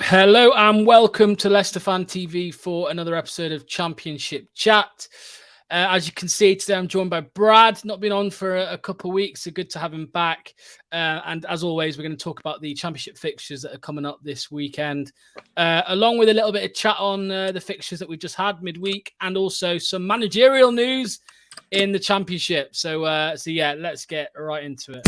Hello and welcome to Leicester Fan TV for another episode of Championship Chat. As you can see, today I'm joined by Brad. Not been on for a couple of weeks, so good to have him back. And as always, we're going to talk about the Championship fixtures that are coming up this weekend, along with a little bit of chat on the fixtures that we've just had midweek, and also some managerial news in the Championship. So yeah, let's get right into it.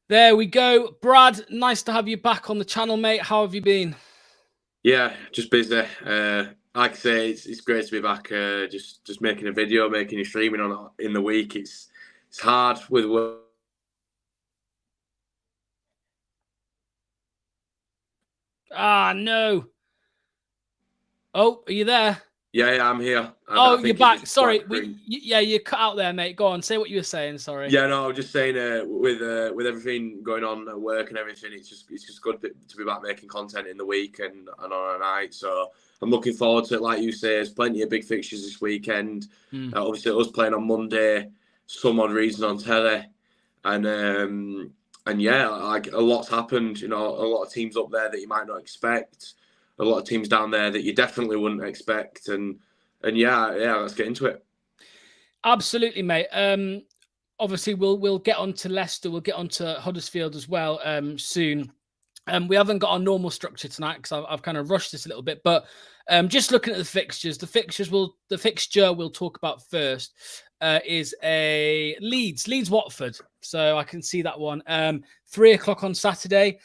There we go. Brad, nice to have you back on the channel, mate. How have you been? Yeah, just busy. Like I say, it's great to be back. Just making a video, making a streaming on in the week. It's hard with work. Ah, no. Oh, are you there? Yeah, I'm here. You're back. Sorry, you cut out there, mate. Go on, say what you were saying. Sorry. Yeah, no, I was just saying with everything going on at work and everything, it's just good to be back making content in the week and on a night. So I'm looking forward to it. Like you say, there's plenty of big fixtures this weekend. Obviously, us playing on Monday, some odd reason on telly, and yeah, like a lot's happened. You know, a lot of teams up there that you might not expect. A lot of teams down there that you definitely wouldn't expect, and yeah, let's get into it. Absolutely, mate. Obviously, we'll get on to Leicester. We'll get on to Huddersfield as well soon. We haven't got our normal structure tonight because I've kind of rushed this a little bit. But just looking at the fixtures, the fixture we'll talk about first is a Leeds Watford. So I can see that one. 3 o'clock on Saturday.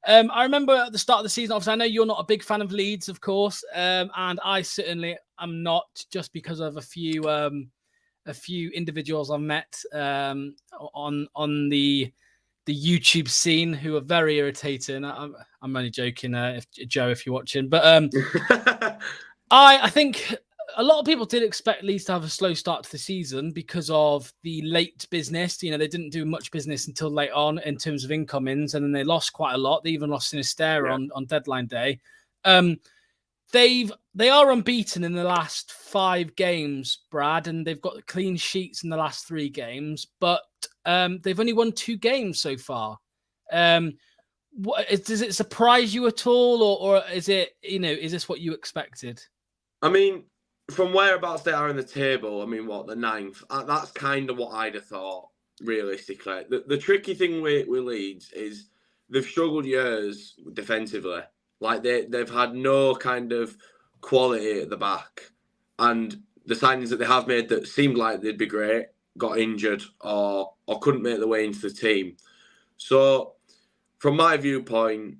I remember at the start of the season, obviously, I know you're not a big fan of Leeds, of course, and I certainly am not, just because of a few individuals I've met on the YouTube scene who are very irritating. I'm only joking, Joe, if you're watching, but I think a lot of people did expect Leeds to have a slow start to the season because of the late business. You know, they didn't do much business until late on in terms of incomings, and then they lost quite a lot. They even lost Sinisterra on deadline day. They are unbeaten in the last 5 games, Brad, and they've got clean sheets in the last 3 games, but they've only won 2 games so far. Does it surprise you at all, or is it, is this what you expected? I mean, from whereabouts they are in the table, I mean, the 9th? That's kind of what I'd have thought, realistically. The tricky thing with Leeds is they've struggled years defensively. Like, they've had no kind of quality at the back. And the signings that they have made that seemed like they'd be great got injured or couldn't make their way into the team. So, from my viewpoint,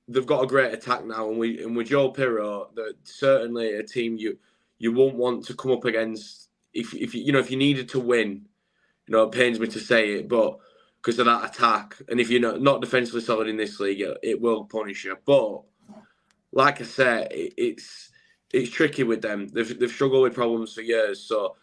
they've got a great attack now, and with Joe Pirro, they're certainly a team you won't want to come up against if you needed to win. It pains me to say it, but because of that attack, and if you're not defensively solid in this league, it will punish you. But like I said, it's tricky with them. They've struggled with problems for years, so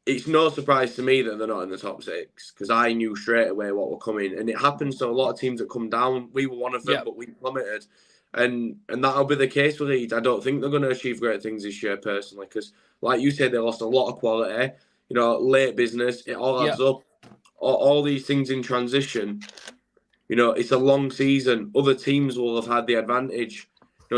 it's no surprise to me that they're not in the top 6, because I knew straight away what were coming. And it happens to a lot of teams that come down. We were one of them, but we plummeted. And that'll be the case with Leeds. I don't think they're going to achieve great things this year, personally, because, like you said, they lost a lot of quality. Late business, it all adds up. All these things in transition. It's a long season. Other teams will have had the advantage.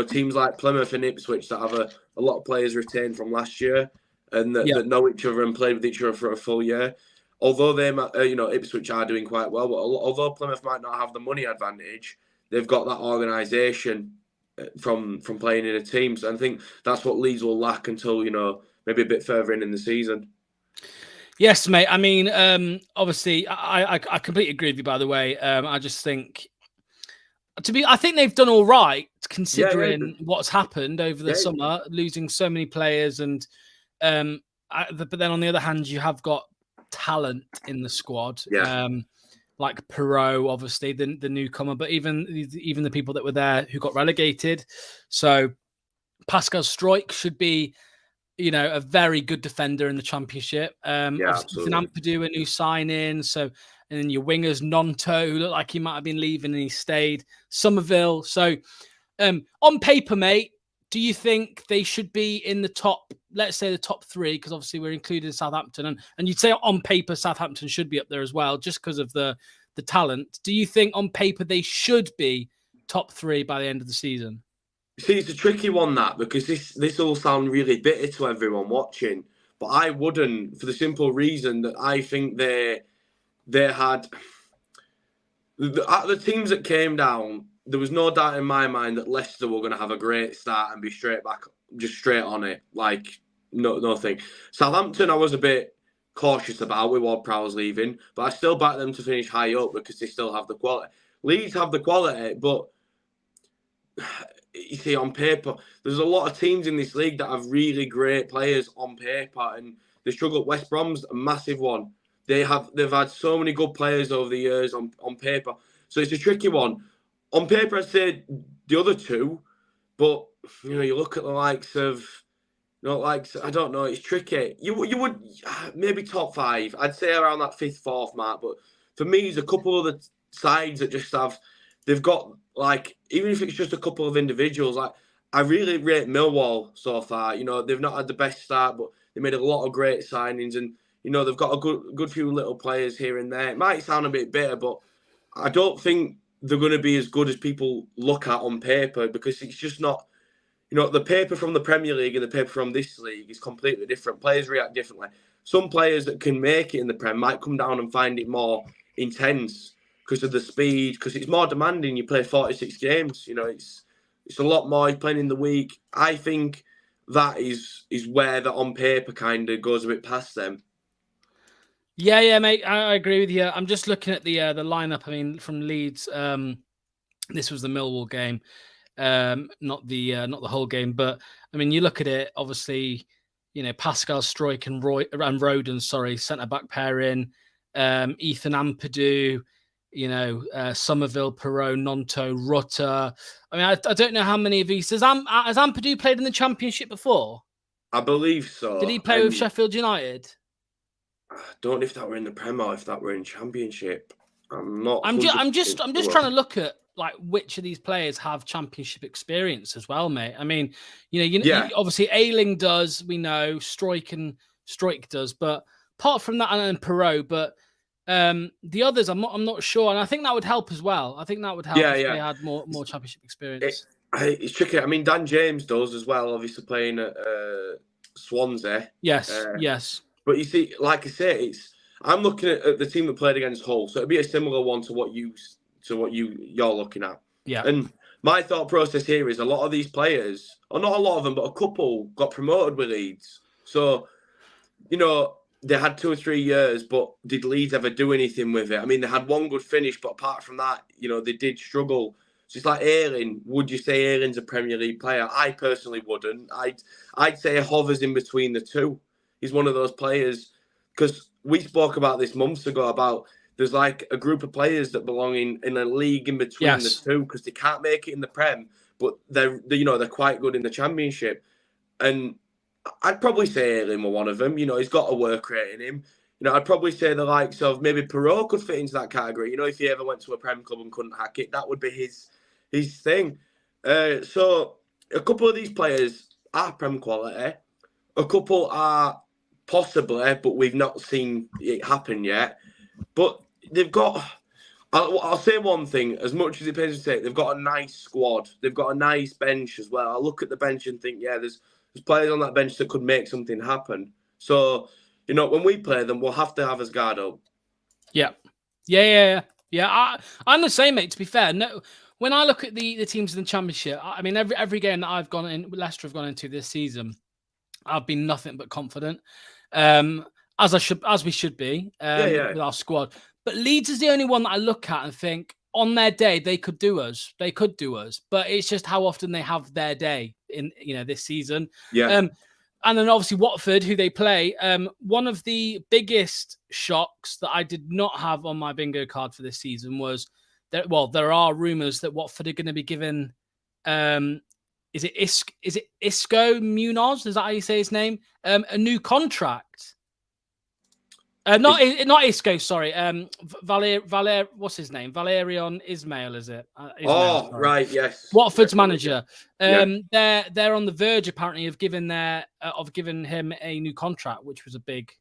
Teams like Plymouth and Ipswich that have a lot of players retained from last year, and that know each other and played with each other for a full year. Although they, Ipswich are doing quite well, but although Plymouth might not have the money advantage, they've got that organisation from playing in a team. So I think that's what Leeds will lack until, maybe a bit further in the season. Yes, mate. I mean, obviously, I completely agree with you, by the way. I just think, I think they've done all right, considering what's happened over the summer, losing so many players, and but then on the other hand, you have got talent in the squad, like Perot, obviously the newcomer, but even the people that were there who got relegated. So Pascal Struijk should be, a very good defender in the Championship. Absolutely. Ampadu, a new sign-in. So, and then your wingers, Nonto, who looked like he might have been leaving and he stayed. Somerville. So On paper, mate, do you think they should be in the top, let's say the top 3, because obviously we're included Southampton, and you'd say on paper Southampton should be up there as well, just because of the talent. Do you think on paper they should be top 3 by the end of the season? See, it's a tricky one, that, because this all sound really bitter to everyone watching, but I wouldn't, for the simple reason that I think they had the teams that came down. There was no doubt in my mind that Leicester were going to have a great start and be straight back, just straight on it, like nothing. Southampton, I was a bit cautious about with Ward-Prowse leaving, but I still back them to finish high up because they still have the quality. Leeds have the quality, but you see, on paper, there's a lot of teams in this league that have really great players on paper, and they struggle. West Brom's a massive one. They've had so many good players over the years on paper, so it's a tricky one. On paper, I'd say the other two, but you look at the likes of, I don't know, it's tricky. You would maybe top 5. I'd say around that 5th, 4th mark. But for me, there's a couple of the sides that just they've got, like, even if it's just a couple of individuals, like, I really rate Millwall so far. They've not had the best start, but they made a lot of great signings, and they've got a good few little players here and there. It might sound a bit bitter, but I don't think they're going to be as good as people look at on paper, because it's just not, the paper from the Premier League and the paper from this league is completely different. Players react differently. Some players that can make it in the Prem might come down and find it more intense because of the speed, because it's more demanding. You play 46 games, it's a lot more. You're playing in the week. I think that is where the on paper kind of goes a bit past them. Yeah, mate. I agree with you. I'm just looking at the lineup. I mean, from Leeds, this was the Millwall game, not the whole game. But I mean, you look at it. Obviously, Pascal Struijk and Roden, centre back pairing. Ethan Ampadu, Somerville, Perot, Nonto, Rutter. I mean, I don't know how many of these has Ampadu played in the Championship before. I believe so. Did he play with Sheffield United? I don't know if that were in the Premier or if that were in Championship. I'm just trying to look at, like, which of these players have Championship experience as well, mate. I mean, obviously Ayling does, we know, Struijk does, but apart from that, and then Perot, but the others, I'm not sure, and I think that would help as well. I think that would help if they had more Championship experience. It's tricky. I mean, Dan James does as well, obviously playing at Swansea. Yes. But you see, like I say, I'm looking at the team that played against Hull, so it'd be a similar one to what you're looking at. Yeah. And my thought process here is a lot of these players, or not a lot of them, but a couple got promoted with Leeds. So, they had 2 or 3 years, but did Leeds ever do anything with it? I mean, they had one good finish, but apart from that, they did struggle. So it's like Ayling. Would you say Ayling's a Premier League player? I personally wouldn't. I'd say he hovers in between the two. He's one of those players, because we spoke about this months ago about there's like a group of players that belong in a league in between the two, because they can't make it in the Prem, but they're quite good in the Championship. And I'd probably say Ayling were one of them. He's got a work rate in him. I'd probably say the likes of maybe Perot could fit into that category. If he ever went to a Prem club and couldn't hack it, that would be his thing. So a couple of these players are Prem quality. A couple are possibly, but we've not seen it happen yet. But they've got, I'll say one thing, as much as it pains to say, they've got a nice squad. They've got a nice bench as well. I look at the bench and think, there's players on that bench that could make something happen. So, when we play them, we'll have to have us guard up. Yeah. I'm the same, mate, to be fair. No, when I look at the teams in the Championship, I mean, every game that I've gone in, Leicester have gone into this season, I've been nothing but confident, as we should be with our squad. But Leeds is the only one that I look at and think, on their day, they could do us. But it's just how often they have their day in this season. Yeah. And then obviously Watford, who they play. One of the biggest shocks that I did not have on my bingo card for this season was that, there are rumours that Watford are going to be given. Is it Isco Munoz? Is that how you say his name? A new contract. Not Isco, sorry. What's his name? Valerian Ismail, is it? Ismail, right, yes. Watford's manager. Yeah. They're on the verge apparently of giving him a new contract, which was a big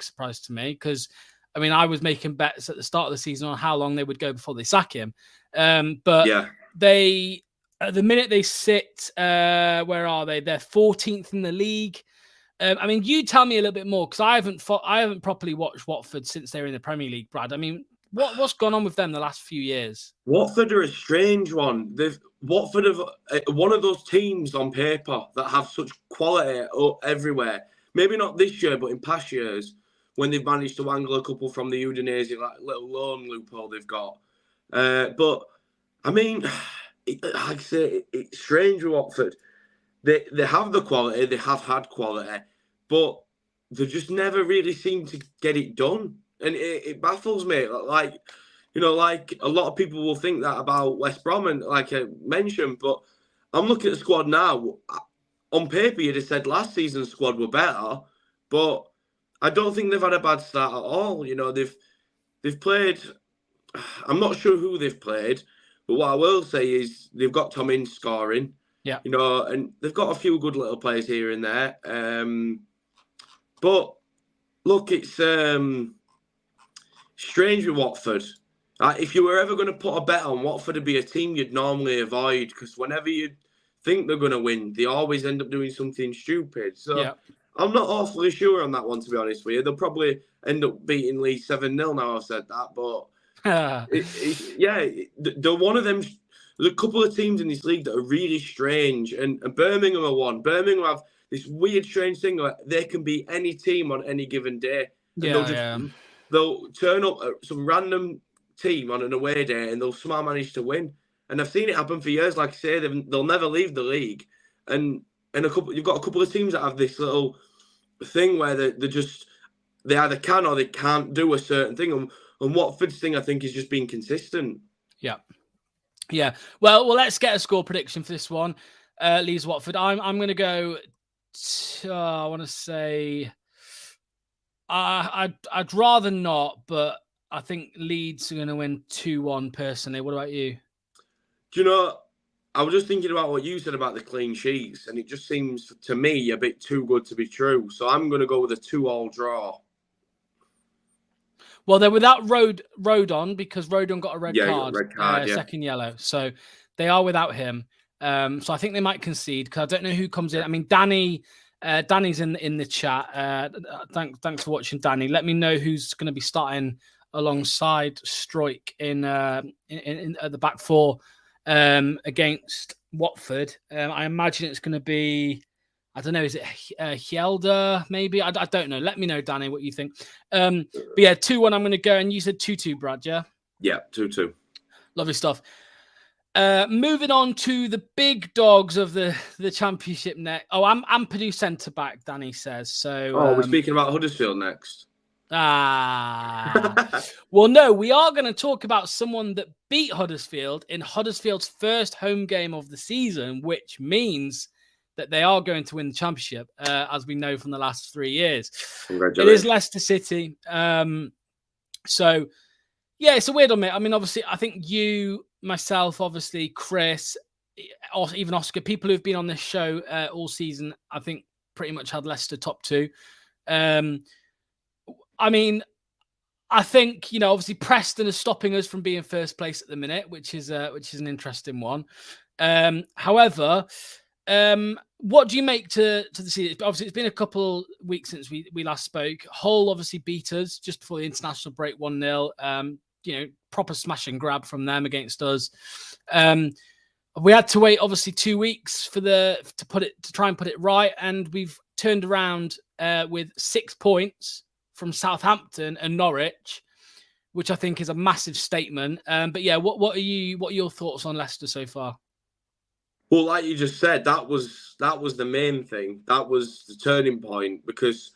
surprise to me because I mean I was making bets at the start of the season on how long they would go before they sack him. But they at the minute they sit where are they? They're 14th in the league. I mean, you tell me a little bit more because I haven't properly watched Watford since they were in the Premier League, Brad. I mean, what's gone on with them the last few years? Watford are a strange one. Watford have one of those teams on paper that have such quality everywhere. Maybe not this year, but in past years when they've managed to angle a couple from the Udinese, like little loan loophole they've got. But I mean, like I say, it's strange with Watford. They have the quality, they have had quality, but they just never really seem to get it done. And it baffles me. Like a lot of people will think that about West Brom, and like I mentioned, but I'm looking at the squad now. On paper, you'd have said last season's squad were better, but I don't think they've had a bad start at all. You know, they've played. I'm not sure who they've played, but what I will say is they've got Tom Ince scoring. Yeah, you know, and they've got a few good little players here and there. But look, it's strange with Watford. If you were ever going to put a bet on Watford, it'd be a team you'd normally avoid because whenever you think they're going to win, they always end up doing something stupid. So I'm not awfully sure on that one, to be honest with you. They'll probably end up beating Leeds 7-0 now I've said that. But they're one of them. There's a couple of teams in this league that are really strange, and Birmingham are one. Birmingham have this weird, strange thing where they can beat any team on any given day. And they'll turn up at some random team on an away day and they'll somehow manage to win. And I've seen it happen for years. Like I say, they'll never leave the league. And you've got a couple of teams that have this little thing where they either can or they can't do a certain thing. And Watford's thing, I think, is just being consistent. Yeah. Yeah, well, let's get a score prediction for this one. Leeds Watford. I'm going to go. I want to say. I'd rather not, but I think Leeds are going to win 2-1 personally. What about you? Do you know? I was just thinking about what you said about the clean sheets, and it just seems to me a bit too good to be true. So I'm going to go with a 2-2 draw. Well, they're without Rodon because Rodon got a red card, yeah. Second yellow. So they are without him. So I think they might concede because I don't know who comes in. I mean, Danny's in the chat. Thanks for watching, Danny. Let me know who's going to be starting alongside Stroik in at the back four against Watford. I imagine it's going to be. I don't know. Is it Hjelde? Maybe I don't know. Let me know, Danny, what you think. But yeah, 2-1. I'm going to go, and you said 2-2, Brad. Yeah. Yeah, 2-2. Lovely stuff. Moving on to the big dogs of the championship next. Oh, I'm Ampadu centre back. Danny says so. We're speaking about Huddersfield next. Well, no, we are going to talk about someone that beat Huddersfield in Huddersfield's first home game of the season, which means that they are going to win the championship, as we know from the last 3 years. It is Leicester City. So, yeah, it's a weird one, mate. I mean, obviously, I think you, myself, obviously, Chris, or even Oscar, people who've been on this show all season, I think pretty much had Leicester top two. I mean, I think, you know, obviously Preston is stopping us from being first place at the minute, which is an interesting one. However, what do you make to the season? Obviously, it's been a couple weeks since we last spoke. Hull obviously beat us just before the international break 1-0. You know, proper smash and grab from them against us. We had to wait obviously 2 weeks to try and put it right, and we've turned around with 6 points from Southampton and Norwich, which I think is a massive statement. But yeah, what are your thoughts on Leicester so far? Well, like you just said, that was the main thing. That was the turning point, because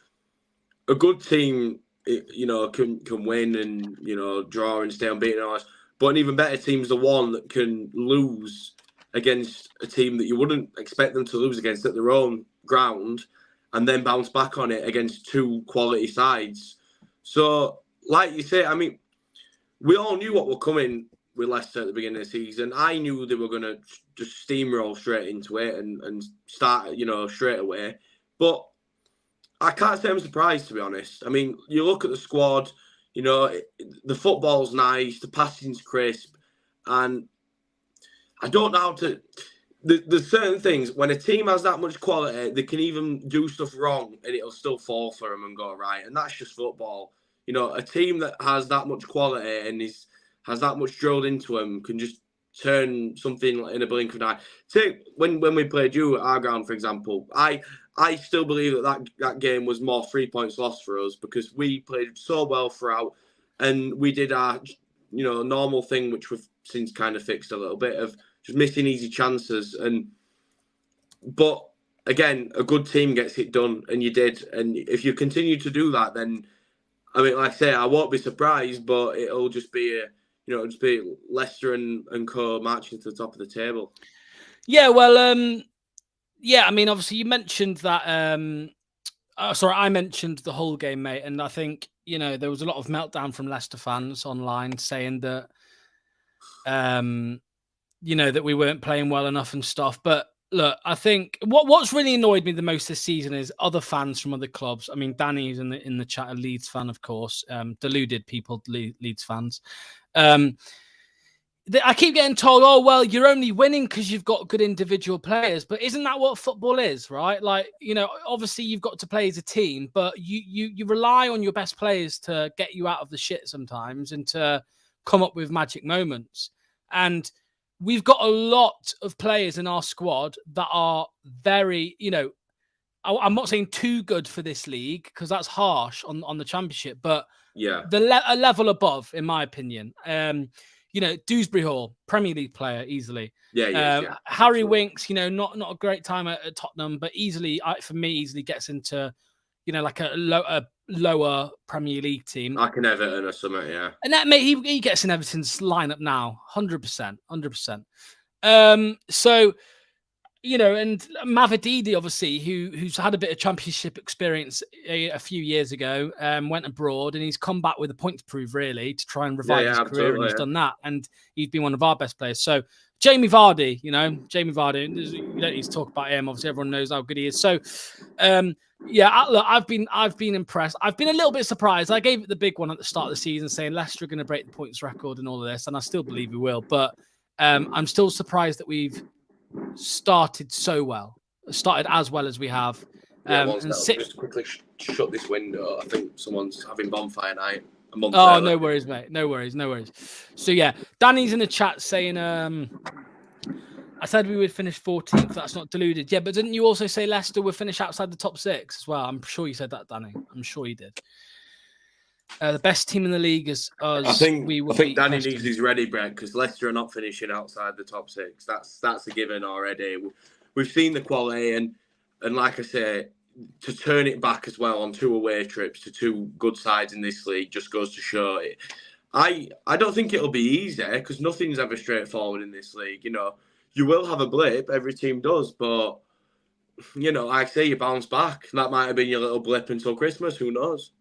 a good team, you know, can win and, you know, draw and stay unbeaten. But an even better team is the one that can lose against a team that you wouldn't expect them to lose against at their own ground, and then bounce back on it against two quality sides. So, like you say, I mean, we all knew what were coming with Leicester at the beginning of the season. I knew they were going to just steamroll straight into it and start, straight away. But I can't say I'm surprised, to be honest. I mean, you look at the squad, the football's nice, the passing's crisp, and I don't know how to... There's certain things, when a team has that much quality, they can even do stuff wrong and it'll still fall for them and go right. And that's just football. A team that has that much quality and has that much drilled into them can just turn something in a blink of an eye. Take when we played you at our ground, for example, I still believe that game was more 3 points lost for us because we played so well throughout and we did our normal thing, which we've since kind of fixed a little bit, of just missing easy chances. But again, a good team gets it done, and you did. And if you continue to do that, then I mean, like I say, I won't be surprised, but it'll just be Leicester and Co marching to the top of the table. Yeah, well, I mean, obviously you mentioned that. I mentioned the whole game, mate, and I think there was a lot of meltdown from Leicester fans online saying that, that we weren't playing well enough and stuff. But look, I think what's really annoyed me the most this season is other fans from other clubs. I mean, Danny's in the chat, a Leeds fan, of course. Deluded people, Leeds fans. I keep getting told, oh, well, you're only winning because you've got good individual players. But isn't that what football is, right? Like, obviously you've got to play as a team, but you rely on your best players to get you out of the shit sometimes and to come up with magic moments. And we've got a lot of players in our squad that are very, I'm not saying too good for this league because that's harsh on the Championship, but yeah, a level above, in my opinion. Dewsbury Hall, Premier League player, easily. Yeah. Harry Winks, not a great time at Tottenham, but easily gets into, like a lower Premier League team. Like an Everton or something, yeah. And that, mate, he gets in Everton's lineup now, 100%. So, and Mavididi, obviously, who's had a bit of Championship experience a few years ago, went abroad and he's come back with a point to prove, really, to try and revive his career, and he's done that. And he's been one of our best players. So, Jamie Vardy, you don't need to talk about him. Obviously, everyone knows how good he is. So, look, I've been impressed. I've been a little bit surprised. I gave it the big one at the start of the season, saying Leicester are going to break the points record and all of this, and I still believe we will. But I'm still surprised that we've started so well, started as well as we have. Just quickly shut this window. I think someone's having bonfire night. Oh, no worries, mate. No worries. So yeah, Danny's in the chat saying, I said we would finish 14th. That's not deluded. Yeah, but didn't you also say Leicester would finish outside the top 6 as well? I'm sure you said that, Danny. I'm sure you did. The best team in the league is us. I think Danny needs his ready bread because Leicester are not finishing outside the top 6. That's a given already. We've seen the quality and like I say, to turn it back as well on 2 away trips to 2 good sides in this league just goes to show it. I don't think it'll be easy because nothing's ever straightforward in this league. You will have a blip. Every team does, but like I say, you bounce back. That might have been your little blip until Christmas. Who knows?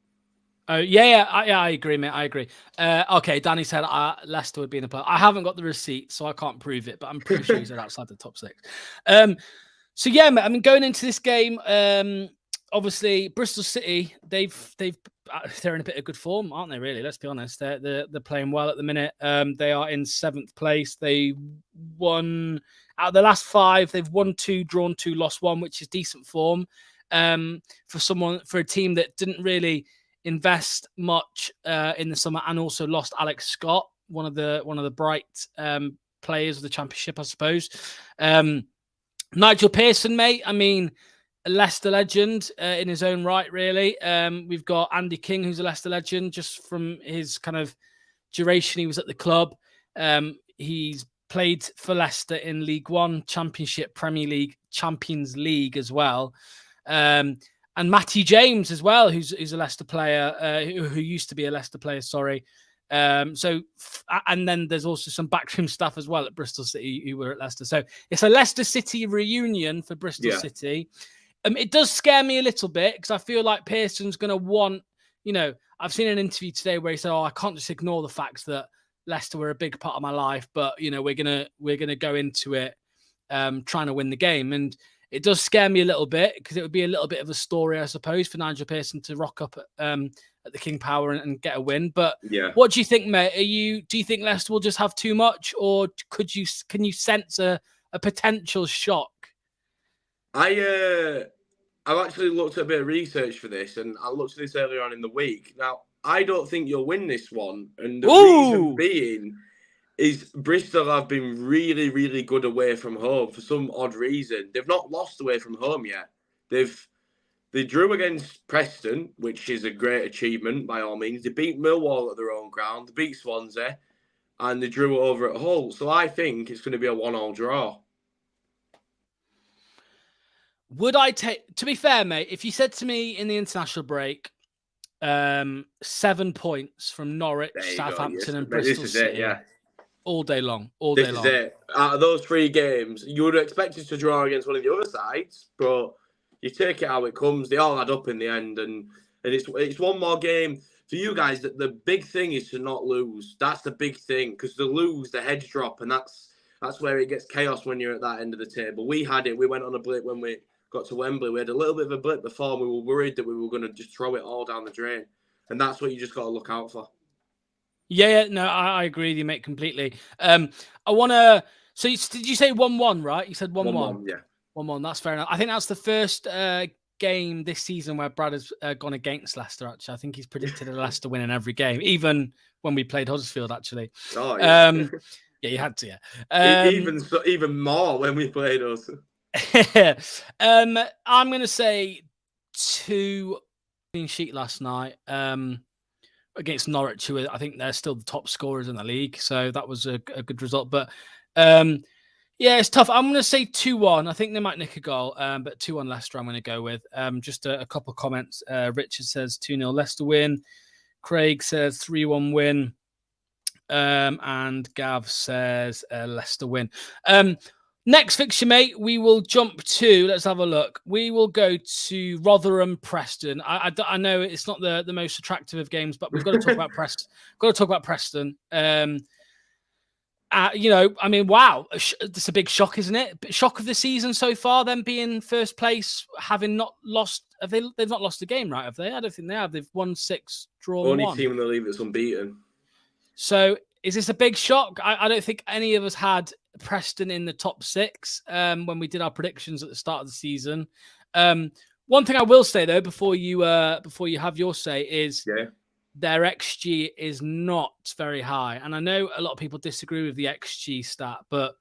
I agree, mate. I agree. Okay, Danny said Leicester would be in the play. I haven't got the receipt, so I can't prove it, but I'm pretty sure he said outside the top 6. So yeah, mate, I mean, going into this game, obviously Bristol City, they're in a bit of good form, aren't they? Really, let's be honest. They're playing well at the minute. They are in 7th place. They won out of the last 5. They've won 2, drawn 2, lost 1, which is decent form for a team that didn't really invest much in the summer, and also lost Alex Scott, one of the bright players of the Championship, I suppose. Nigel Pearson, mate, I mean, a Leicester legend in his own right, really. We've got Andy King, who's a Leicester legend, just from his kind of duration he was at the club. He's played for Leicester in League One, Championship, Premier League, Champions League as well. And Matty James as well, who's a Leicester player, who used to be a Leicester player, sorry. And then there's also some backroom staff as well at Bristol City who were at Leicester. So it's a Leicester City reunion for Bristol City. It does scare me a little bit because I feel like Pearson's going to want, I've seen an interview today where he said, "Oh, I can't just ignore the fact that Leicester were a big part of my life, but we're gonna go into it trying to win the game." And it does scare me a little bit because it would be a little bit of a story, I suppose, for Nigel Pearson to rock up at the King Power and get a win. But what do you think, mate? Do you think Leicester will just have too much, or can you sense a potential shock? I've actually looked at a bit of research for this, and I looked at this earlier on in the week. Now, I don't think you'll win this one, and the reason being is Bristol have been really, really good away from home for some odd reason. They've not lost away from home yet. They drew against Preston, which is a great achievement by all means. They beat Millwall at their own ground, they beat Swansea, and they drew over at Hull. So I think it's going to be a 1-1 draw. Would I take, to be fair, mate, if you said to me in the international break, 7 points from Norwich, Southampton, and Bristol City, all day long, This is it. Out of those 3 games, you would expect us to draw against one of the other sides, but you take it how it comes. They all add up in the end, and it's one more game for you guys. That the big thing is to not lose. That's the big thing, because to lose, the heads drop, and that's where it gets chaos when you're at that end of the table. We had it. We went on a blip when we got to Wembley. We had a little bit of a blip before. We were worried that we were going to just throw it all down the drain. And that's what you just got to look out for. Yeah, no, I agree with you, mate, completely. I want to... So did you say 1-1, right? You said 1-1. Yeah. 1-1, that's fair enough. I think that's the first game this season where Brad has gone against Leicester, actually. I think he's predicted a Leicester win in every game, even when we played Huddersfield, actually. Oh, yeah. Yeah, you had to, yeah. Even more when we played us. I'm going to say 2 clean sheet last night against Norwich, who I think they're still the top scorers in the league. So that was a good result. But yeah, it's tough. I'm going to say 2-1. I think they might nick a goal, but 2-1 Leicester I'm going to go with. Just a couple of comments. Richard says 2-0 Leicester win. Craig says 3-1 win. And Gav says Leicester win. Next fixture, mate, we will jump to, let's have a look. We will go to Rotherham, Preston. I know it's not the most attractive of games, but we've got to talk about Preston. Got to talk about Preston. I mean, wow, it's a big shock, isn't it? Shock of the season so far, them being first place, having not lost. They've not lost a game, right? Have they? I don't think they have. They've won 6, drawn 1. Only team in the league that's unbeaten. So is this a big shock? I don't think any of us had Preston in the top 6 when we did our predictions at the start of the season. One thing I will say though, before you have your say, is their XG is not very high, and I know a lot of people disagree with the XG stat, but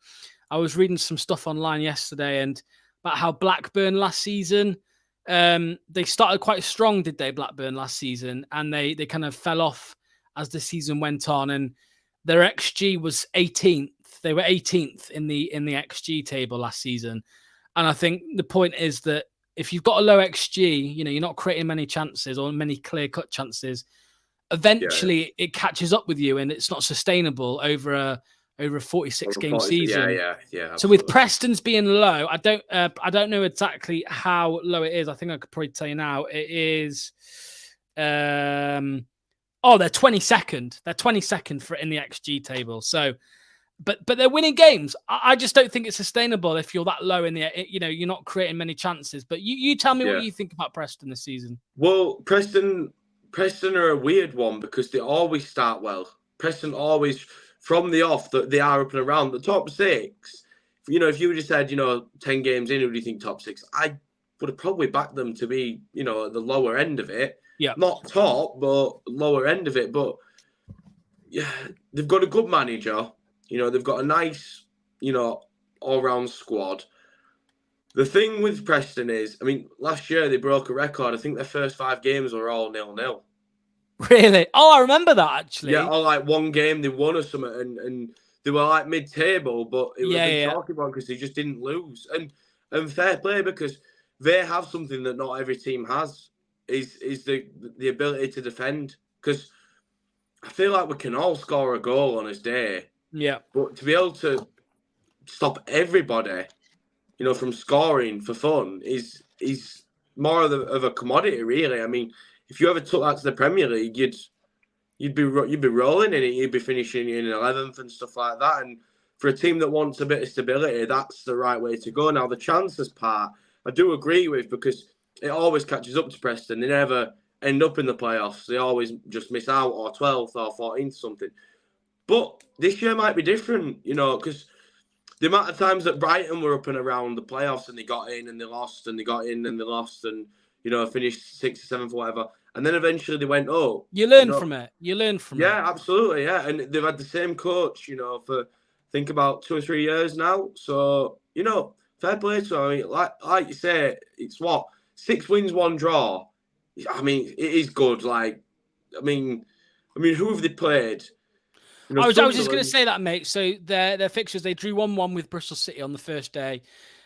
I was reading some stuff online yesterday and about how Blackburn last season, they started quite strong, did they? Blackburn last season, and they kind of fell off as the season went on, and their XG was 18th. They were 18th in the XG table last season. And I think the point is that if you've got a low XG, you're not creating many chances or many clear-cut chances, eventually it catches up with you and it's not sustainable over a 46-game season. Yeah. Absolutely. So with Preston's being low, I don't know exactly how low it is. I think I could probably tell you now. It is... they're 22nd. They're 22nd for in the XG table. So, but they're winning games. I just don't think it's sustainable if you're that low in the. You're not creating many chances. But you tell me what you think about Preston this season. Well, Preston are a weird one because they always start well. Preston always from the off that they are up and around the top 6. If you just said 10 games in, who do you think top 6? I would have probably backed them to be at the lower end of it. Yeah, not top, but lower end of it. But yeah, they've got a good manager. They've got a nice, all-round squad. The thing with Preston is, last year they broke a record. I think their first 5 games were all 0-0. Really? Oh, I remember that actually. Yeah, or like one game they won or something, and they were like mid-table, but it was a big talking about because they just didn't lose. And fair play, because they have something that not every team has. Is the ability to defend, because I feel like we can all score a goal on his day. Yeah. But to be able to stop everybody, from scoring for fun is more of a commodity, really. if you ever took that to the Premier League, you'd be rolling in it. You'd be finishing in 11th and stuff like that. And for a team that wants a bit of stability, that's the right way to go. Now, the chances part, I do agree with, because it always catches up to Preston. They never end up in the playoffs. They always just miss out, or 12th or 14th something. But this year might be different, because the amount of times that Brighton were up and around the playoffs and they got in and they lost and they got in and they lost and, finished 6th or 7th or whatever. And then eventually they went, You learn from it. You learn from it. Yeah, absolutely, yeah. And they've had the same coach, for, I think, about 2 or 3 years now. So, fair play to them. I mean, like you say, it's 6 wins, 1 draw. I mean, it is good. Like, I mean, who have they played? I was just going to say that, mate. So their fixtures, they drew 1-1 with Bristol City on the first day.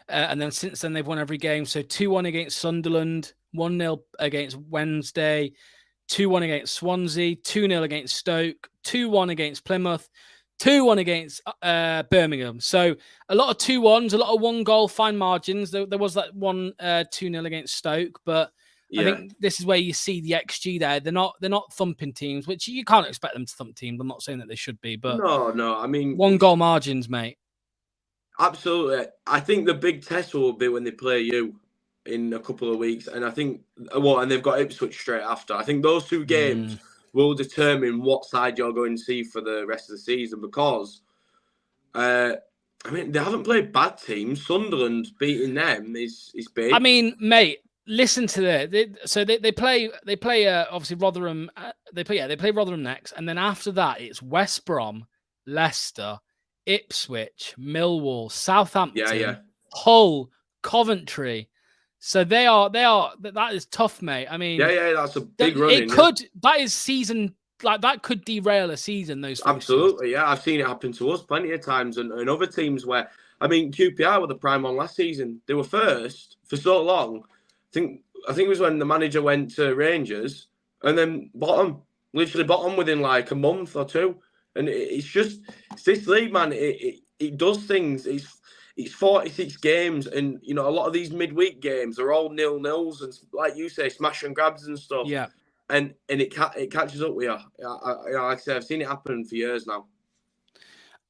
And then since then, they've won every game. So 2-1 against Sunderland, 1-0 against Wednesday, 2-1 against Swansea, 2-0 against Stoke, 2-1 against Plymouth, 2-1 against Birmingham. So a lot of 2-1s, a lot of 1-goal fine margins. There was that one 2-0 against Stoke, but I think this is where you see the XG there. They're not thumping teams, which you can't expect them to thump teams. I'm not saying that they should be, but no. I mean, 1-goal margins, mate. Absolutely. I think the big test will be when they play you in a couple of weeks, and I think and they've got Ipswich straight after. I think those 2 games will determine what side you're going to see for the rest of the season, because they haven't played bad teams. Sunderland beating them is big. I mean, mate, listen to that. They play obviously Rotherham. They play Rotherham next, and then after that it's West Brom, Leicester, Ipswich, Millwall, Southampton, Hull, Coventry. So that is tough, mate. I mean, that's a big run. That is season, like, that could derail a season. Those absolutely, yeah. I've seen it happen to us plenty of times, and other teams where, I mean, QPR were the prime on last season. They were first for so long. I think it was when the manager went to Rangers, and then literally bottom within like a month or 2. And it's this league, man. It does things. It's 46 games, and a lot of these midweek games are all 0-0s, and like you say, smash and grabs and stuff. Yeah. And it catches up with you. Like I say, I've seen it happen for years now.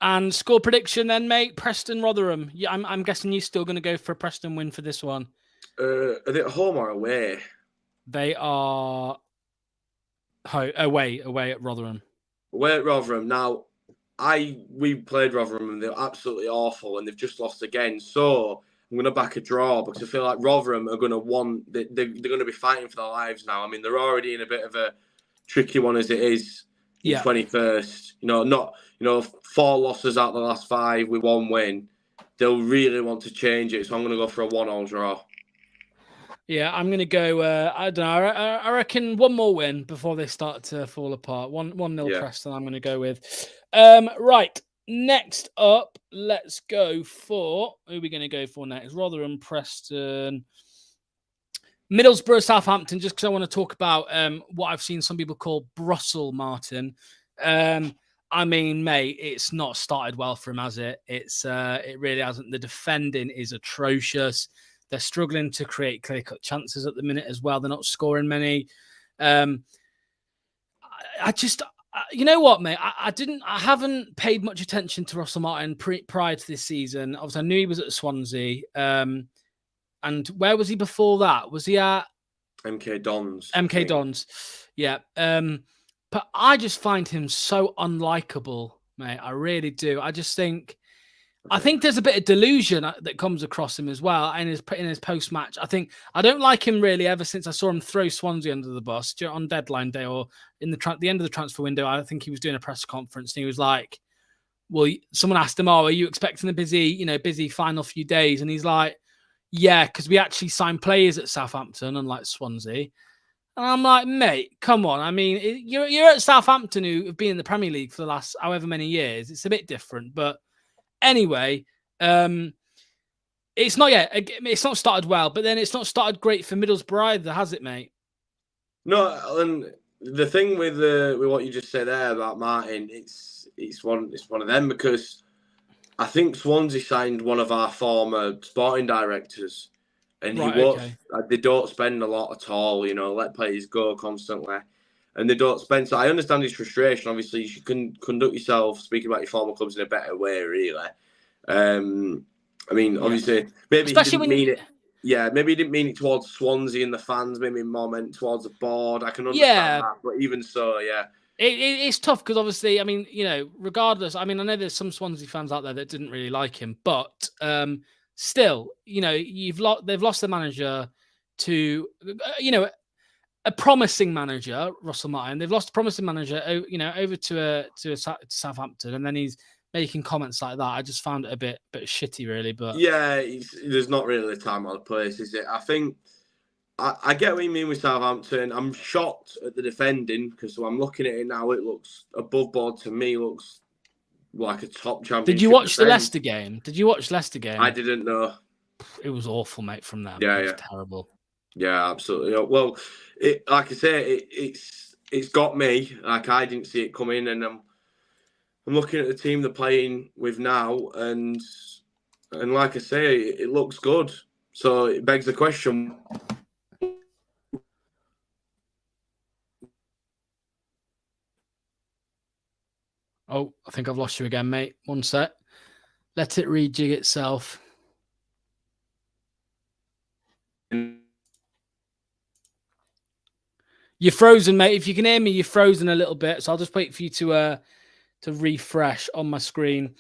And score prediction then, mate. Preston Rotherham. Yeah, I'm guessing you're still going to go for a Preston win for this one. Are they at home or away? They are away at Rotherham. Away at Rotherham. Now, we played Rotherham and they're absolutely awful, and they've just lost again. So I'm going to back a draw, because I feel like Rotherham are going to they're going to be fighting for their lives now. I mean, they're already in a bit of a tricky one as it is. 21st. 4 losses out of the last 5 with 1 win. They'll really want to change it, so I'm going to go for a 1-1 draw. Yeah, I'm going to go, I don't know, I reckon 1 more win before they start to fall apart. 1-0 Preston, I'm going to go with. Right, next up, let's go for, who are we going to go for next? Rotherham, Preston, Middlesbrough, Southampton, just because I want to talk about what I've seen some people call Bristol, Martin. I mean, mate, it's not started well for him, has it? It really hasn't. The defending is atrocious. They're struggling to create clear-cut chances at the minute as well. They're not scoring many. You know what, mate? I haven't paid much attention to Russell Martin prior to this season. Obviously, I knew he was at Swansea. And where was he before that? Was he at MK Dons? MK Dons, yeah. But I just find him so unlikable, mate. I really do. I think there's a bit of delusion that comes across him as well in his post-match. I don't like him really ever since I saw him throw Swansea under the bus on deadline day or in the end of the transfer window. I think he was doing a press conference and he was like, well, someone asked him, are you expecting a busy final few days? And he's like, yeah, because we actually signed players at Southampton, unlike Swansea. And I'm like, mate, come on. I mean, you're at Southampton who have been in the Premier League for the last however many years. It's a bit different, but anyway, it's not started well, but then it's not started great for Middlesbrough either, has it, mate? No, and the thing with what you just said there about Martin, it's one of them, because I think Swansea signed one of our former sporting directors, and they don't spend a lot at all. You know, let players go constantly, and they don't spend. So I understand his frustration. Obviously, you should conduct yourself, speaking about your former clubs, in a better way, really. I mean, obviously, maybe he didn't mean it. Yeah, maybe he didn't mean it towards Swansea and the fans. Maybe more meant towards the board. I can understand that, but even so, yeah. It's tough because obviously, I mean, you know, regardless, I mean, I know there's some Swansea fans out there that didn't really like him, but still, you know, they've lost the manager to, you know, a promising manager, Russell Martin. They've lost a promising manager, you know, over to Southampton, and then he's making comments like that. I just found it a bit shitty, really. But yeah, there's not really the time or the place, is it? I think. I get what you mean with Southampton. I'm shocked at the defending because I'm looking at it now. It looks above board to me. Looks like a top championship. Did you watch the Leicester game? Did you watch Leicester game? I didn't know. It was awful, mate. From them, yeah, it was terrible. Yeah, absolutely. Well, like I say, it's got me. Like I didn't see it coming, and I'm looking at the team they're playing with now, and like I say, it looks good. So it begs the question. Oh, I think I've lost you again, mate. One sec. Let it rejig itself. You're frozen, mate. If you can hear me, you're frozen a little bit. So I'll just wait for you to refresh on my screen.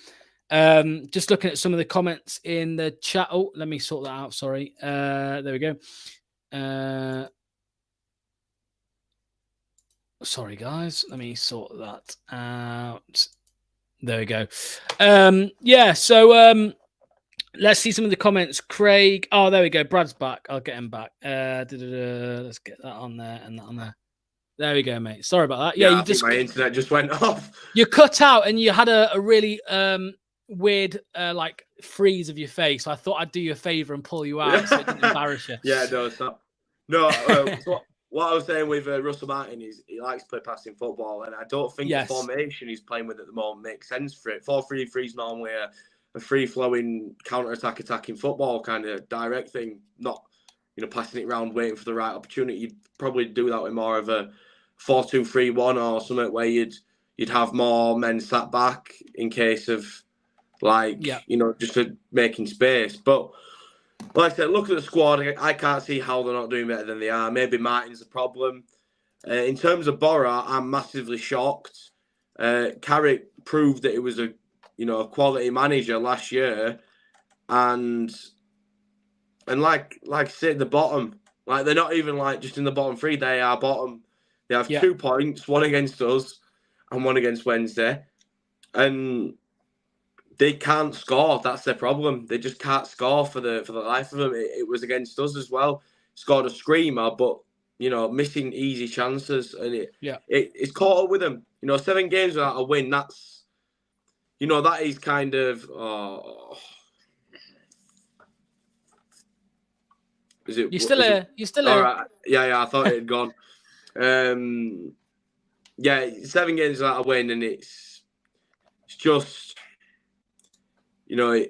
Just looking at some of the comments in the chat. Oh, let me sort that out. Sorry. There we go. Sorry, guys. Let me sort that out. There we go. Yeah, so let's see some of the comments. Craig. Oh, there we go. Brad's back. I'll get him back. Let's get that on there and that on there. There we go, mate. Sorry about that. Yeah, I think my internet just went off. You cut out and you had a really weird like freeze of your face. So I thought I'd do you a favor and pull you out so it didn't embarrass you. Yeah, no, it's not. No, what I was saying with Russell Martin is he likes to play passing football, and I don't think the formation he's playing with at the moment makes sense for it. 4-3-3 is normally a free-flowing counter-attack, attacking football kind of direct thing, not, you know, passing it around, waiting for the right opportunity. You'd probably do that with more of a 4-2-3-1 or something where you'd have more men sat back in case of, like, you know, just for making space. But like I said, look at the squad. I can't see how they're not doing better than they are. Maybe Martin's the problem. In terms of Borough, I'm massively shocked. Carrick proved that he was a quality manager last year, and like I said, the bottom, like they're not even like just in the bottom three. They are bottom. They have 2 points, one against us and one against Wednesday, and they can't score. That's their problem. They just can't score for the life of them. It was against us as well. Scored a screamer, but you know, missing easy chances, and it's caught up with them. You know, 7 games without a win. That's, you know, that is kind of. Is it? You're still here. You're still here. All right. Yeah. I thought it had gone. 7 games without a win, and it's just. You know,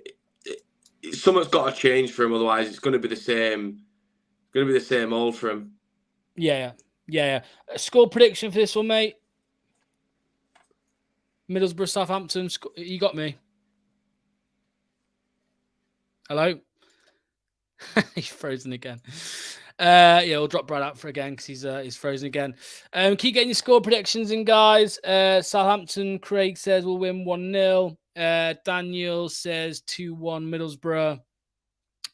something's got to change for him. Otherwise, it's going to be the same. Going to be the same old for him. Yeah. Score prediction for this one, mate. Middlesbrough, Southampton. You got me. Hello. He's frozen again. We'll drop Brad out for again because he's frozen again. Keep getting your score predictions in, guys. Southampton. Craig says we'll win 1-0. Daniel says 2-1 Middlesbrough,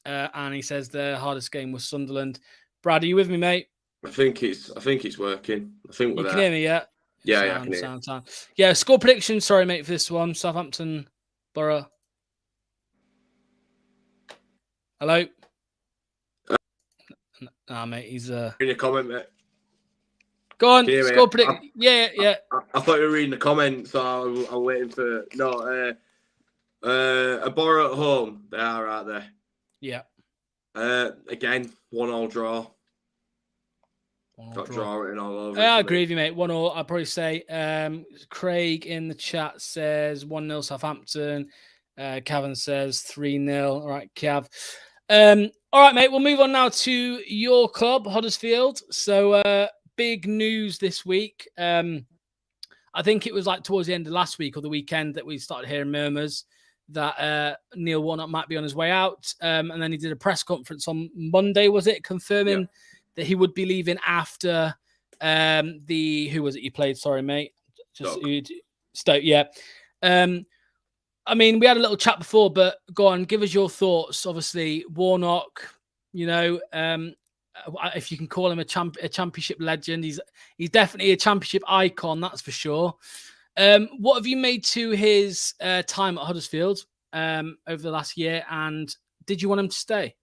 and he says the hardest game was Sunderland. Brad, are you with me, mate? I think it's working. I think we're you can hear me, yeah? Yeah, I can hear. Sound. Yeah, score prediction. Sorry, mate, for this one. Southampton, Borough. Hello. Nah, mate, he's in a comment, mate. Go on, score prediction. Yeah. I thought you were reading the comments, so I'm waiting for a Borough at home. They are right there. Yeah. Again, 1-1 draw. Got draw written all over. I agree with you, mate. 1-1. I'd probably say. Craig in the chat says 1-0 Southampton. Kevin says 3-0. All right, Kev. All All right, mate. We'll move on now to your club, Huddersfield. So big news this week. I think it was like towards the end of last week or the weekend that we started hearing murmurs that Neil Warnock might be on his way out. And then he did a press conference on Monday, was it? Confirming that he would be leaving after who was it you played? Sorry, mate. Stoke, yeah. I mean, we had a little chat before, but go on, give us your thoughts. Obviously, Warnock, if you can call him a championship legend, he's definitely a championship icon, that's for sure. What have you made to his time at Huddersfield over the last year, and did you want him to stay?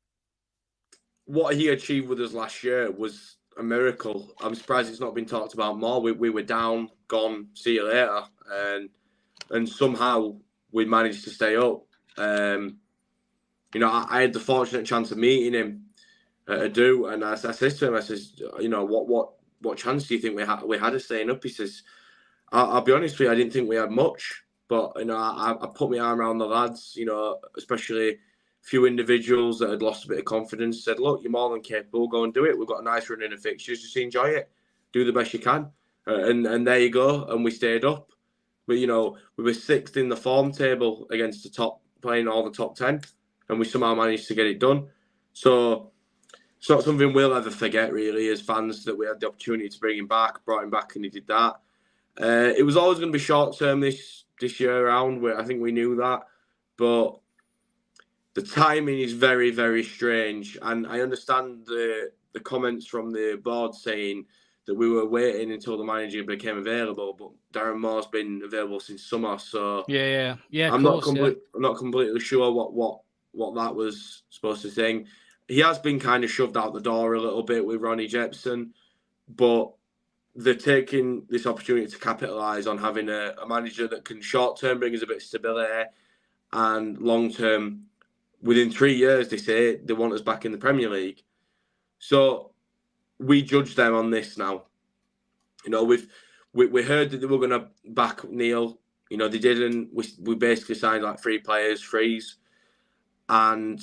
What he achieved with us last year was a miracle. I'm surprised it's not been talked about more. We were down, gone, see you later, and somehow we managed to stay up. I had the fortunate chance of meeting him at Ado, and I said to him, I says, what chance do you think we had of staying up? He says, I'll be honest with you, I didn't think we had much, but I put my arm around the lads, especially a few individuals that had lost a bit of confidence. Said, look, you're more than capable, go and do it. We've got a nice run in the fixtures, just enjoy it, do the best you can, and there you go. And we stayed up. But we were 6th in the form table against the top, playing all the top 10, and we somehow managed to get it done. So it's not something we'll ever forget, really, as fans, that we had the opportunity to bring him back, brought him back, and he did that. It was always going to be short term this year around. I think we knew that, but the timing is very, very strange. And I understand the comments from the board saying that we were waiting until the manager became available, but Darren Moore's been available since summer, so yeah. I'm not completely sure what that was supposed to say. He has been kind of shoved out the door a little bit with Ronnie Jepson, but they're taking this opportunity to capitalise on having a manager that can short-term bring us a bit of stability, and long-term, within 3 years, they say they want us back in the Premier League. So we judge them on this now. We heard that they were going to back Neil. They didn't. We basically signed like 3 players, freeze, and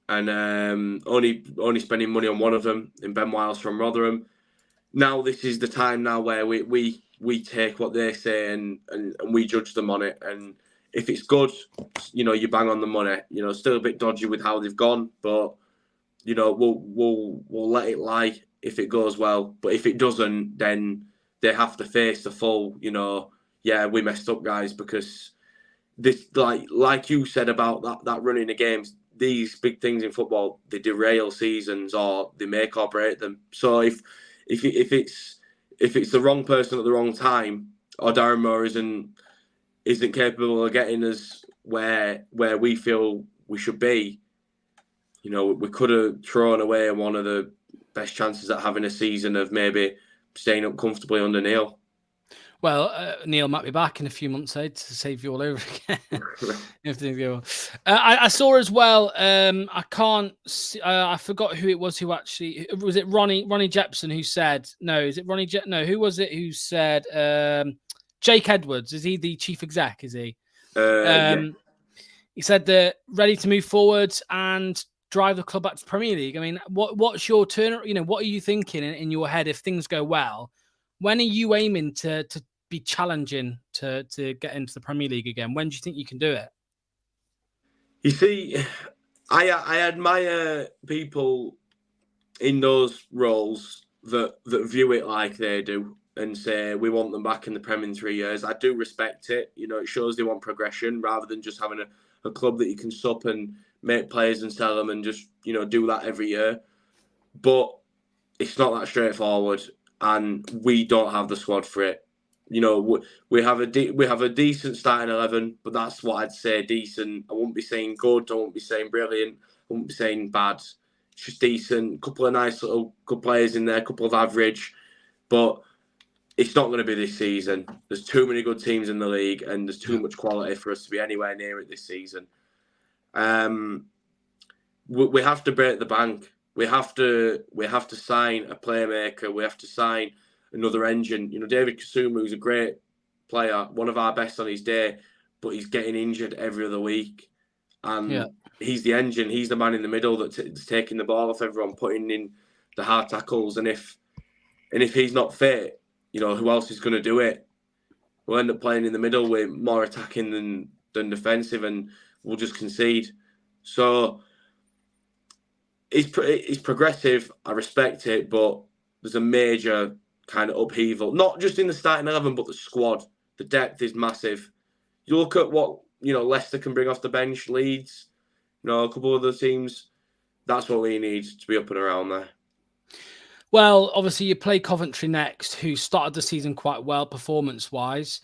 only spending money on one of them in Ben Wiles from Rotherham. Now this is the time now where we take what they say and we judge them on it. And if it's good, you bang on the money. Still a bit dodgy with how they've gone, but we'll let it lie if it goes well. But if it doesn't, then they have to face the full, we messed up, guys, because this, like you said about that running the games, these big things in football, they derail seasons or they make or break them. So if it's the wrong person at the wrong time, or Darren Moore isn't capable of getting us where we feel we should be, we could have thrown away one of the best chances at having a season of maybe staying up comfortably under Neil. Well, Neil might be back in a few months, to save you all over again. If things go well. I saw as well. I can't. I forgot who it was. Who actually was it? Ronnie Jepson who said no. Is it Ronnie? No. Who was it who said? Jake Edwards. Is he the chief exec? Is he? Yeah. He said they're ready to move forward and drive the club back to Premier League. I mean, what's your turn? What are you thinking in your head if things go well? When are you aiming to be challenging to get into the Premier League again? When do you think you can do it? You see, I admire people in those roles that view it like they do and say we want them back in the Premier in 3 years. I do respect it. It shows they want progression rather than just having a club that you can sup and make players and sell them and just do that every year. But it's not that straightforward. And we don't have the squad for it. We have a decent starting 11, but that's what I'd say decent. I won't be saying good. I won't be saying brilliant. I won't be saying bad. It's just decent. Couple of nice little good players in there. Couple of average, but it's not going to be this season. There's too many good teams in the league, and there's too much quality for us to be anywhere near it this season. We have to break the bank. We have to sign a playmaker. We have to sign another engine. David Kasumu is a great player, one of our best on his day, but he's getting injured every other week. And he's the engine. He's the man in the middle that's taking the ball off everyone, putting in the hard tackles. And if he's not fit, who else is going to do it? We'll end up playing in the middle with more attacking than defensive, and we'll just concede. So he's progressive. I respect it, but there's a major kind of upheaval, not just in the starting 11, but the squad. The depth is massive. You look at what Leicester can bring off the bench, Leeds, a couple of other teams. That's what we need to be up and around there. Well, obviously you play Coventry next, who started the season quite well performance-wise,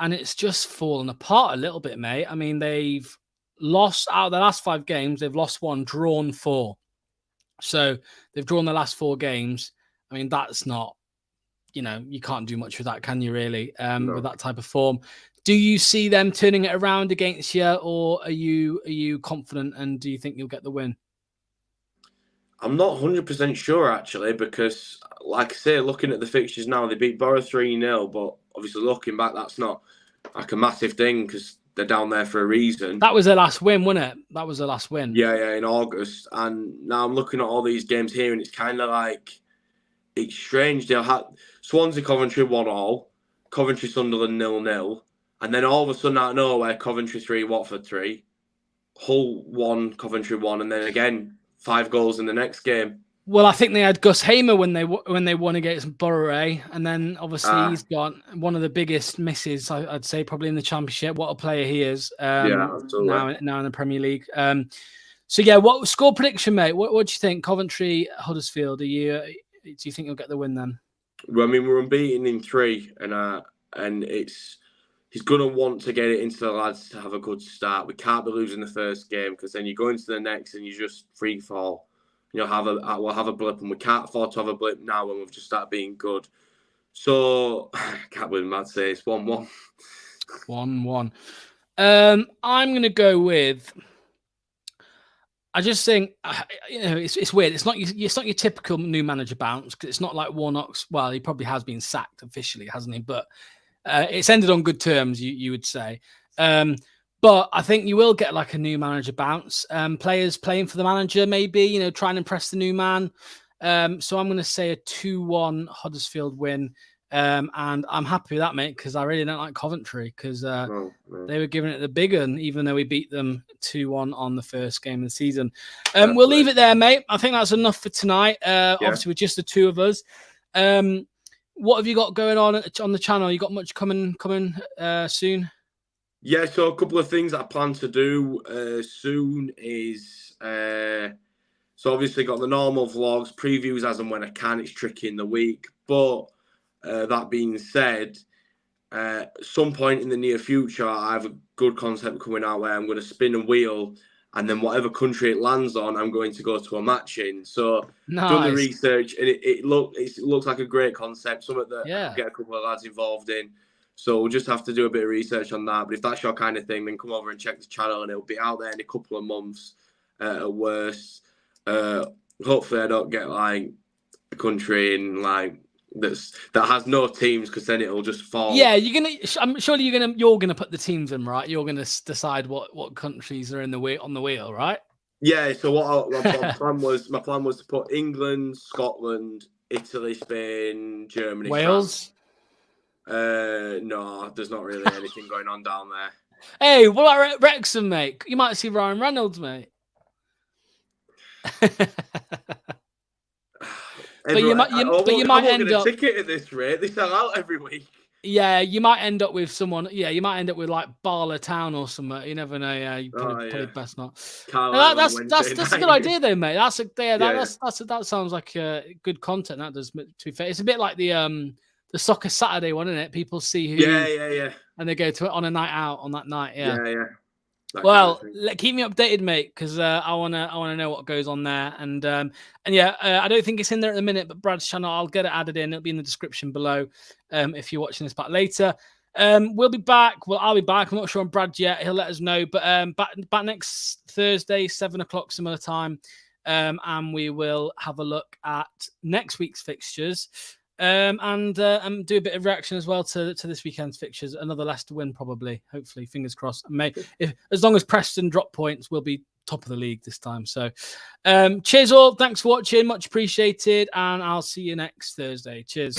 and it's just fallen apart a little bit, mate. I mean, they've lost out of the last 5 games. They've lost 1, drawn 4. So they've drawn the last 4 games. I mean, that's not, you can't do much with that, can you really, No. with that type of form? Do you see them turning it around against you, or are you confident, and do you think you'll get the win? I'm not 100% sure, actually, because, like I say, looking at the fixtures now, they beat Borough 3-0, but obviously looking back, that's not like a massive thing because they're down there for a reason. That was their last win, wasn't it? That was their last win. Yeah, in August. And now I'm looking at all these games here, and it's kind of like, it's strange. They'll have Swansea Coventry 1-1, Coventry Sunderland 0-0, and then all of a sudden out of nowhere, Coventry 3, Watford 3, Hull 1, Coventry 1, and then again 5 goals in the next game. Well, I think they had Gus Hamer when they won against Borough, and then obviously he's got one of the biggest misses, I'd say, probably in the Championship. What a player he is! Now in the Premier League. So yeah, what score prediction, mate? What do you think? Coventry, Huddersfield. Do you think you'll get the win then? Well, I mean, we're unbeaten in 3, and he's going to want to get it into the lads to have a good start. We can't be losing the first game because then you go into the next and you just free fall. We'll have a blip, and we can't afford to have a blip now when we've just started being good. So I can't believe Matt says 1-1. 1-1. I'm going to go with. I just think it's weird. It's not your typical new manager bounce, because it's not like Warnock's. Well, he probably has been sacked officially, hasn't he? But it's ended on good terms, you would say. But I think you will get like a new manager bounce. Players playing for the manager, maybe, try and impress the new man. So I'm going to say a 2-1 Huddersfield win. And I'm happy with that, mate, because I really don't like Coventry, because they were giving it the big one, even though we beat them 2-1 on the first game of the season. We'll leave it there, mate. I think that's enough for tonight. Obviously, with just the 2 of us. What have you got going on the channel? You got much coming soon? Yeah, so a couple of things that I plan to do soon is so obviously got the normal vlogs, previews as and when I can. It's tricky in the week, but that being said, some point in the near future, I have a good concept coming out where I'm going to spin a wheel, and then whatever country it lands on, I'm going to go to a match in. So done the research, and it looks like a great concept, something that I can get a couple of lads involved in. So we'll just have to do a bit of research on that. But if that's your kind of thing, then come over and check the channel, and it'll be out there in a couple of months at worst. Hopefully I don't get like a country in like that has no teams, because then it'll just fall. Yeah, surely you're gonna put the teams in, right? You're gonna decide what countries are on the wheel, right? Yeah. So my plan was to put England, Scotland, Italy, Spain, Germany, Wales. France. No, there's not really anything going on down there. Hey, what about Wrexham, mate? You might see Ryan Reynolds, mate. But you might end up ticket at this rate. They sell out every week. Yeah, you might end up with someone. Yeah, you might end up with like Barlow Town or something. You never know. Yeah, you probably best not. That's a good idea, though, mate. That sounds like good content. That does. To be fair, it's a bit like the Soccer Saturday one, isn't it? People see who. Yeah. And they go to it on a night out on that night. Yeah. Well, keep me updated, mate, because I wanna know what goes on there, and I don't think it's in there at the minute, but Brad's channel, I'll get it added in. It'll be in the description below. If you're watching this back later, we'll be back. Well, I'll be back. I'm not sure on Brad yet. He'll let us know, but back next Thursday, 7:00 similar time, and we will have a look at next week's fixtures. And do a bit of reaction as well to this weekend's fixtures. Another Leicester win, probably. Hopefully, fingers crossed. As long as Preston drop points, we'll be top of the league this time. So cheers all. Thanks for watching. Much appreciated. And I'll see you next Thursday. Cheers.